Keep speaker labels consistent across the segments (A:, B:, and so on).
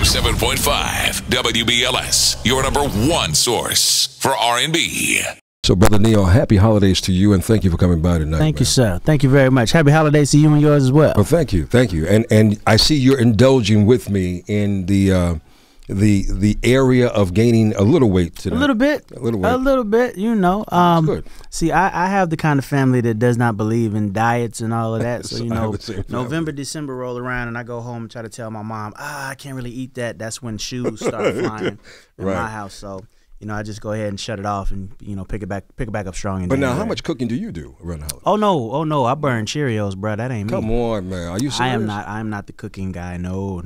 A: 107.5 WBLS, your number one source for R&B.
B: So, Brother Neil, happy holidays to you, and thank you for coming by tonight.
C: Thank you, sir. Thank you very much. Happy holidays to you and yours as well.
B: Well, thank you, and I see you're indulging with me in the area of gaining a little weight tonight.
C: A little bit, You know,
B: good.
C: See, I have the kind of family that does not believe in diets and all of that. So you know, November, December roll around, and I go home and try to tell my mom, I can't really eat that. That's when shoes start flying in my house. So. You know, I just go ahead and shut it off, and you know, pick it back up strong.
B: But now, how much cooking do you do around the holidays?
C: Oh no, I burn Cheerios, bro. That ain't me.
B: Come on, man. Are you serious?
C: I am not the cooking guy. No.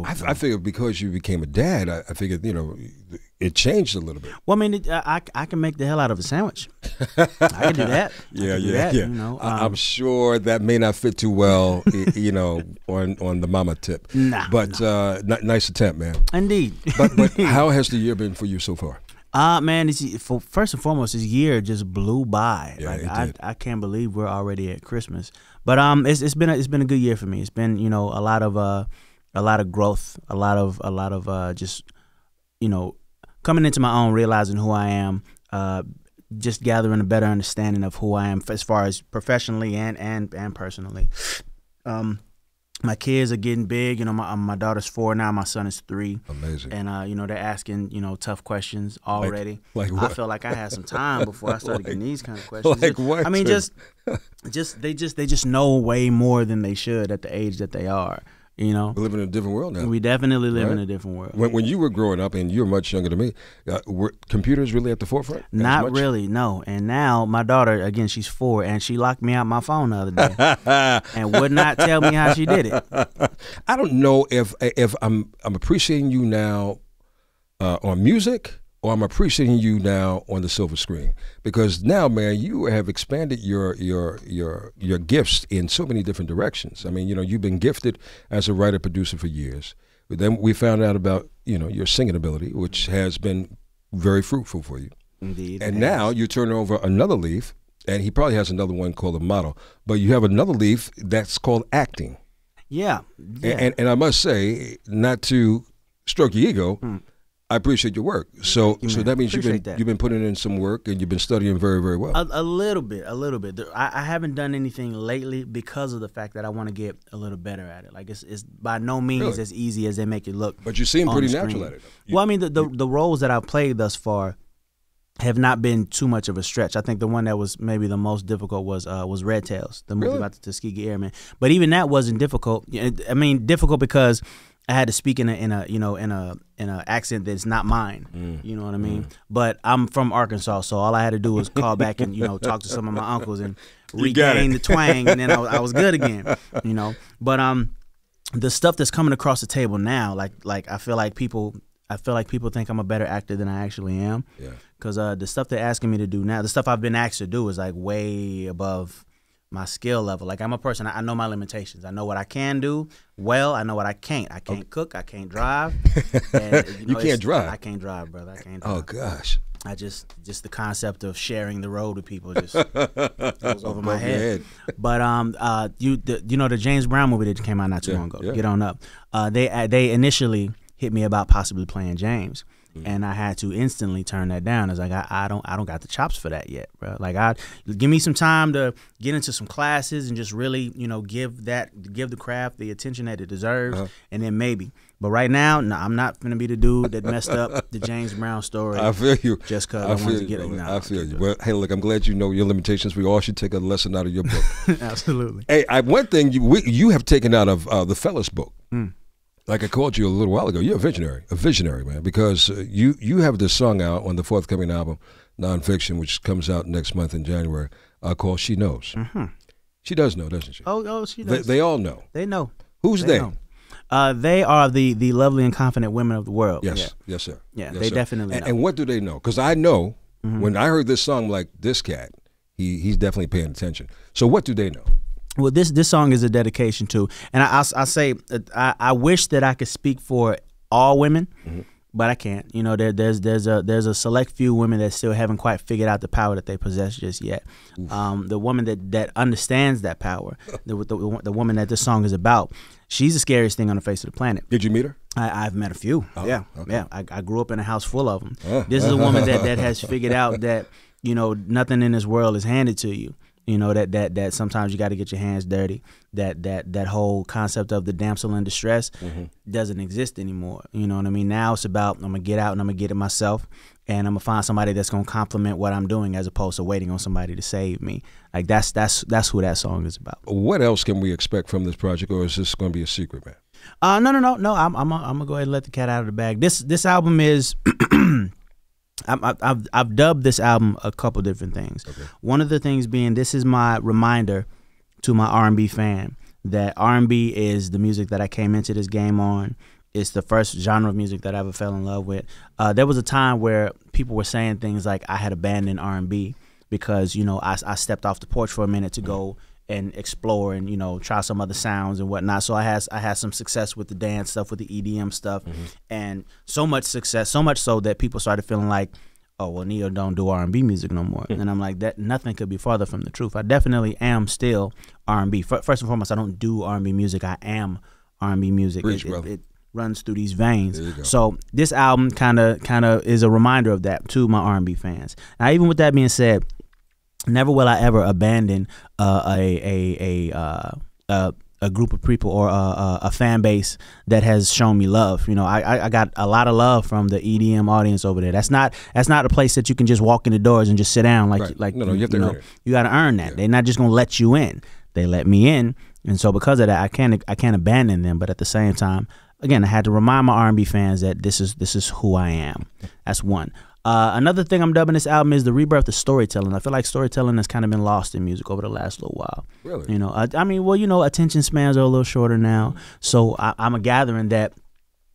B: I figured because you became a dad, I figured, you know, it changed a little bit.
C: Well, I mean, I can make the hell out of a sandwich. I can do that.
B: Yeah.
C: You know,
B: I'm sure that may not fit too well, you know, on the mama tip.
C: Nah,
B: but nice attempt, man.
C: Indeed.
B: But how has the year been for you so far?
C: Man, first and foremost, this year just blew by.
B: Yeah,
C: like, I can't believe we're already at Christmas. But it's been a good year for me. It's been, you know, a lot of growth, a lot of just, you know, coming into my own, realizing who I am, just gathering a better understanding of who I am as far as professionally and personally. My kids are getting big. You know, my daughter's 4 now. My son is 3.
B: Amazing.
C: And you know, they're asking, you know, tough questions already.
B: Like what?
C: I feel like I had some time before I started getting these kind of questions.
B: Like what?
C: I mean, they just know way more than they should at the age that they are. You know,
B: we live in a different world now.
C: We definitely live in a different world.
B: When you were growing up, and you're much younger than me, were computers really at the forefront?
C: Not really, no. And now my daughter, again, she's 4, and she locked me out my phone the other day and would not tell me how she did it.
B: I don't know if I'm appreciating you now on music, or I'm appreciating you now on the silver screen, because now, man, you have expanded your gifts in so many different directions. I mean, you know, you've been gifted as a writer producer for years. But then we found out about, you know, your singing ability, which has been very fruitful for you.
C: Indeed.
B: And now you turn over another leaf, and he probably has another one called a model, but you have another leaf that's called acting.
C: Yeah.
B: And I must say, not to stroke your ego, I appreciate your work. So that means you've been putting in some work, and you've been studying very, very well.
C: A little bit. I haven't done anything lately because of the fact that I want to get a little better at it. Like it's by no means as easy as they make it look.
B: But you seem pretty natural at it.
C: Well, I mean, the roles that I've played thus far have not been too much of a stretch. I think the one that was maybe the most difficult was Red Tails, the movie about the Tuskegee Airmen. But even that wasn't difficult. I mean, difficult because I had to speak in a accent that's not mine. You know what I mean? But I'm from Arkansas, so all I had to do was call back and, you know, talk to some of my uncles and regain the twang, and then I was good again. You know, but the stuff that's coming across the table now, like I feel like people think I'm a better actor than I actually am.
B: Yeah.
C: Because the stuff they're asking me to do now, the stuff I've been asked to do is like way above my skill level. Like I'm a person, I know my limitations. I know what I can do well. I know what I can't. I can't cook. I can't drive. And,
B: you can't drive?
C: I can't drive, brother. I can't drive.
B: Oh, gosh.
C: I just the concept of sharing the road with people just goes over my head. But you know the James Brown movie that came out not too long ago, Get On Up. They initially hit me about possibly playing James. And I had to instantly turn that down. I was like, I don't got the chops for that yet, bro. Like, give me some time to get into some classes and just really, you know, give the craft the attention that it deserves, and then maybe. But right now, no, I'm not gonna be the dude that messed up the James Brown story.
B: I feel you.
C: Just because I wanted to get it.
B: I feel you. Well, hey, look, I'm glad you know your limitations. We all should take a lesson out of your book.
C: Absolutely.
B: Hey, one thing you have taken out of the Fellas book. Like I called you a little while ago, you're a visionary, man, because you have this song out on the forthcoming album, Nonfiction, which comes out next month in January, called She Knows. She does know, doesn't she?
C: Oh, she does.
B: They all know.
C: They know.
B: Who's they?
C: Know. They are the lovely and confident women of the world.
B: Yes, yes, sir.
C: Yeah,
B: yes,
C: they
B: sir.
C: definitely know.
B: And what do they know? Because I know when I heard this song, like, this cat, he's definitely paying attention. So what do they know?
C: Well, this song is a dedication to, and I say I wish that I could speak for all women, but I can't. You know, there's a select few women that still haven't quite figured out the power that they possess just yet. The woman that understands that power, the woman that this song is about, she's the scariest thing on the face of the planet.
B: Did you meet her?
C: I've met a few.
B: Oh,
C: yeah,
B: okay.
C: yeah. I grew up in a house full of them. This is a woman that has figured out that, you know, nothing in this world is handed to you. You know, that sometimes you got to get your hands dirty. That whole concept of the damsel in distress doesn't exist anymore. You know what I mean? Now it's about, I'm gonna get out and I'm gonna get it myself, and I'm gonna find somebody that's gonna complement what I'm doing as opposed to waiting on somebody to save me. Like that's who that song is about.
B: What else can we expect from this project, or is this going to be a secret, man?
C: No. I'm gonna go ahead and let the cat out of the bag. This album is. I've dubbed this album a couple different things. Okay. One of the things being, this is my reminder to my R&B fan that R&B is the music that I came into this game on. It's the first genre of music that I ever fell in love with. There was a time where people were saying things like I had abandoned R&B because, you know, I stepped off the porch for a minute to go and explore and, you know, try some other sounds and whatnot. So I had some success with the dance stuff, with the EDM stuff, and so much success, so much so that people started feeling like, oh, well, Neo don't do R&B music no more. And I'm like, that nothing could be farther from the truth. I definitely am still R&B. First and foremost, I don't do R&B music. I am R&B music. It runs through these veins. So this album kind of is a reminder of that to my R&B fans. Now, even with that being said, never will I ever abandon a group of people or a fan base that has shown me love. You know, I got a lot of love from the EDM audience over there. That's not a place that you can just walk in the doors and just sit down
B: no, you have to earn it.
C: You got to earn that. Yeah. They're not just gonna let you in. They let me in, and so because of that, I can't abandon them. But at the same time, again, I had to remind my R&B fans that this is who I am. That's one. Another thing I'm dubbing this album is the rebirth of storytelling. I feel like storytelling has kind of been lost in music over the last little while.
B: Really?
C: You know, I mean, well, you know, attention spans are a little shorter now. So I'm a gathering that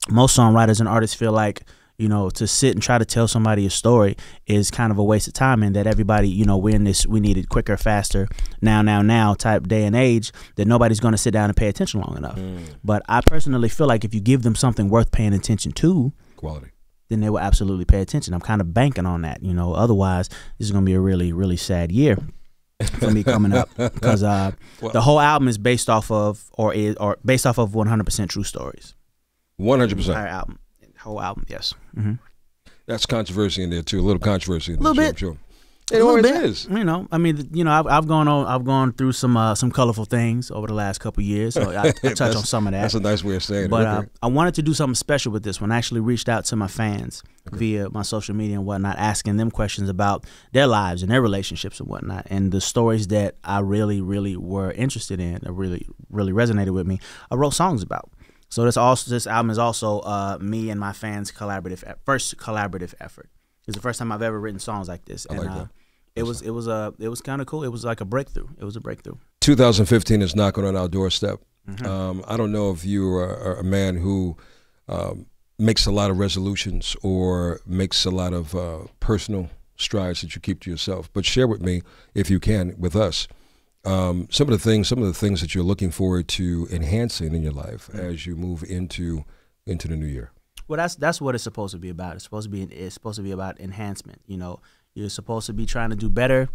C: most songwriters and artists feel like, you know, to sit and try to tell somebody a story is kind of a waste of time, and that everybody, you know, we need it quicker, faster, now type day and age, that nobody's going to sit down and pay attention long enough. But I personally feel like if you give them something worth paying attention to,
B: quality, then
C: they will absolutely pay attention. I'm kind of banking on that, you know. Otherwise, this is going to be a really, really sad year for me coming up, because the whole album is based off of, or based off of 100% true stories.
B: 100%.
C: Entire album, whole album, yes.
B: That's controversy in there too. A little controversy in there.
C: A little bit.
B: Sure. It always is.
C: You know, I mean, you know, I've gone through some colorful things over the last couple of years, so I touch on some of that.
B: That's a nice way of saying it.
C: But I wanted to do something special with this one. I actually reached out to my fans via my social media and whatnot, asking them questions about their lives and their relationships and whatnot, and the stories that I really, really were interested in, that really, really resonated with me, I wrote songs about. So this album is also me and my fans' first collaborative effort. It's the first time I've ever written songs like this, and like it was kind of cool. It was like a breakthrough. It was a breakthrough. 2015
B: is knocking on our doorstep. I don't know if you are a man who makes a lot of resolutions or makes a lot of personal strides that you keep to yourself, but share with me, if you can, with us, some of the things that you're looking forward to enhancing in your life as you move into the new year.
C: Well, that's what it's supposed to be about. It's supposed to be about enhancement. You know, you're supposed to be trying to do better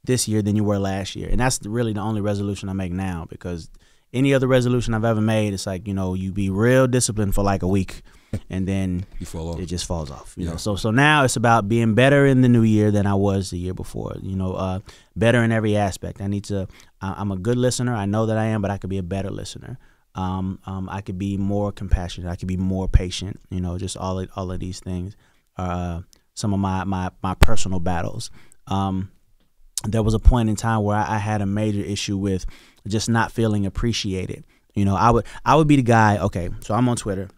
C: this year than you were last year, and that's really the only resolution I make now. Because any other resolution I've ever made, it's like, you know, you be real disciplined for like a week, and then
B: you fall off.
C: It just falls off. You know, so now it's about being better in the new year than I was the year before. You know, better in every aspect. I'm a good listener. I know that I am, but I could be a better listener. I could be more compassionate. I could be more patient. You know, just all of these things are some of my personal battles. There was a point in time where I had a major issue with just not feeling appreciated. You know, I would be the guy. Okay, so I'm on Twitter,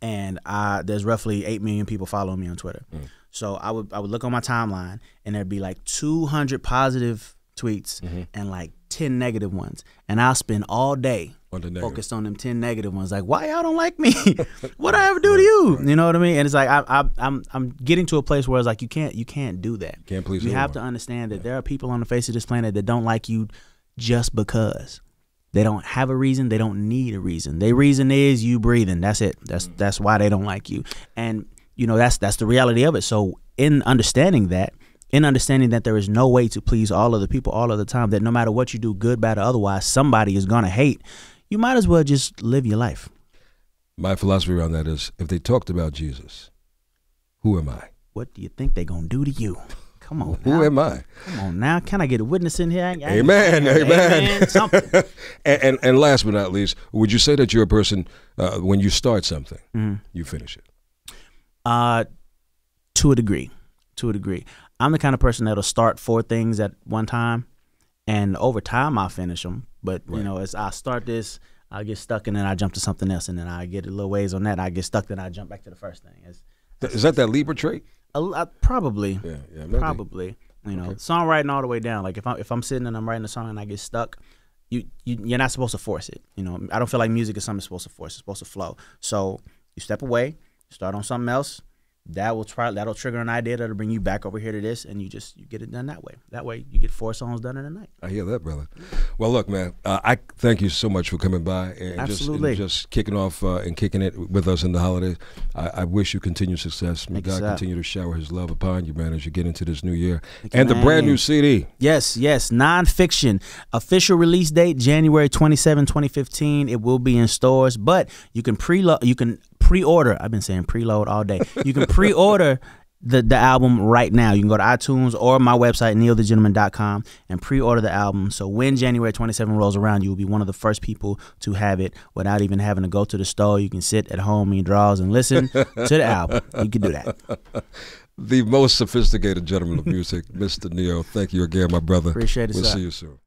C: and there's roughly 8 million people following me on Twitter. So I would look on my timeline, and there'd be like 200 positive tweets and like 10 negative ones, and I'll spend all day focused on them 10 negative ones. Like, why y'all don't like me? What I ever do to you? You know what I mean? And it's like I'm getting to a place where it's like you can't do that.
B: Can't please.
C: You have to understand that there are people on the face of this planet that don't like you just because. They don't have a reason. They don't need a reason. Their reason is you breathing. That's it. That's why they don't like you. And you know, that's the reality of it. So in understanding that there is no way to please all of the people all of the time, that no matter what you do, good, bad, or otherwise, somebody is gonna hate, you might as well just live your life.
B: My philosophy around that is, if they talked about Jesus, who am I?
C: What do you think they're going to do to you? Come on
B: Who
C: now.
B: am I?
C: Come on now. Can I get a witness in here?
B: Amen. Amen.
C: Something.
B: and last but not least, would you say that you're a person, when you start something, you finish it?
C: To a degree. To a degree. I'm the kind of person that'll start 4 things at one time, and over time I'll finish them. But, you know, as I start this, I'll get stuck, and then I jump to something else, and then I get a little ways on that. I get stuck, then I jump back to the first thing.
B: Is that Libra trait?
C: Probably.
B: Yeah,
C: probably. You know, songwriting all the way down. Like if I'm sitting and I'm writing a song and I get stuck, you're not supposed to force it. You know, I don't feel like music is something you're supposed to force. It's supposed to flow. So you step away, start on something else. That'll trigger an idea that'll bring you back over here to this, and you get it done that way. That way you get 4 songs done in a night.
B: I hear that, brother. Well, look, man, I thank you so much for coming by and just kicking off and kicking it with us in the holidays. I wish you continued success. May God continue to shower His love upon you, man, as you get into this new year. And the brand new CD.
C: Yes, Nonfiction. Official release date January 27, 2015. It will be in stores, but you can pre-order. I've been saying preload all day. You can pre-order the album right now. You can go to iTunes or my website, neilthegentleman.com, and pre-order the album. So when January 27 rolls around, you will be one of the first people to have it without even having to go to the store. You can sit at home in your drawers and listen to the album. You can do that.
B: The most sophisticated gentleman of music, Mr. Neil. Thank you again, my brother.
C: Appreciate it,
B: We'll
C: sir.
B: see you soon.